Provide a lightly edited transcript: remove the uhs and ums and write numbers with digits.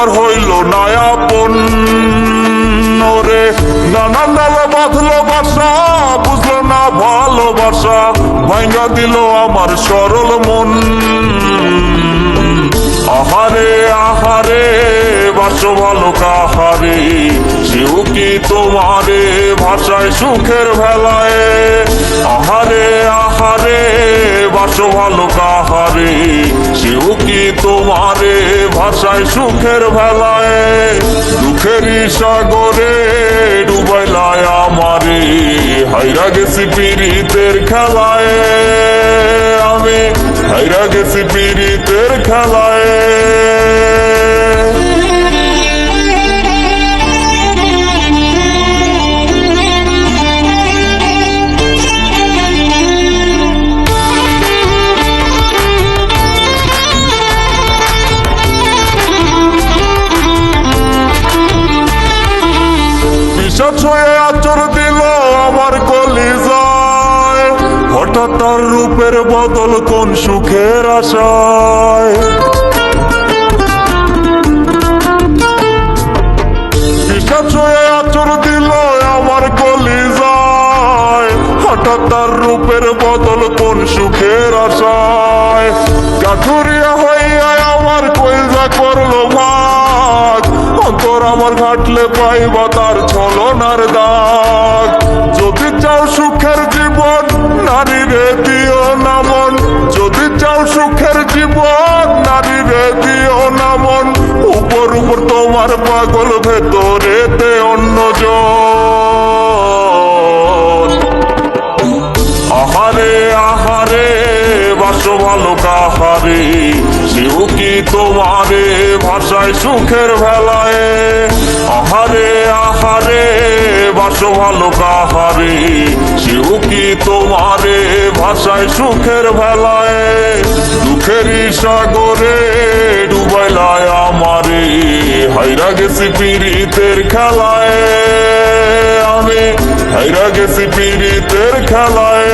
আমার হইল না আপন। ওরে নানান ডালে বাঁধলো বাসা, বুঝলো না ভালোবাসা, ভাঙা দিল আমার সরল মন। আহারে আহারে বাসো ভালো কাহারে, সেও কি তোমারে ভাষায় সুখের ভেলায়। আহারে আহারে বাসো ভালো কাহারে, সেও কি তোমারে ভাষায় সুখের ভেলায়। দুঃখেরই সাগরে ডুবাইলায় আমারে, হাইরা গেছি পীড়িতের খেলায়। আমি হাইরা গেছি পীড়িতের খেলায়। ছুঁয়ে আচর দিল আমার কলিজায়, হঠাৎ তার রূপের বদল কোন সুখের আশায়। বিষা ছুঁয়ে আচর দিল আমার কলিজায়, হঠাৎ তার রূপের বদল কোন সুখের আশায়। কাঠুরিয়া হইয়া আমার কলিজা করলো ভাগ, অন্তর আমার ঘাটলে পাইবা তার ছলনার দাগ। যদি চাও সুখের জীবন নারী রে দিও না মন, যদি চাও সুখের জীবন নারী রে দিও না মন। উপর উপর তোমার পাগল, ভেতরেতে অন্যজন। আহারে আহারে বাসো ভালো কাহারে, সেও কি তোমারে ভাষায় সুখের ভেলায়। আহারে আহারে বাসো ভালো কাহারে, সেও কি তোমারে ভাষায় সুখের ভেলায়। দুঃখেরই সাগরে ডুবাইলায় আমারে, হাইরা গেছি পীড়িতের খেলায়। আমি হাইরা গেছি পীড়িতের খেলায়।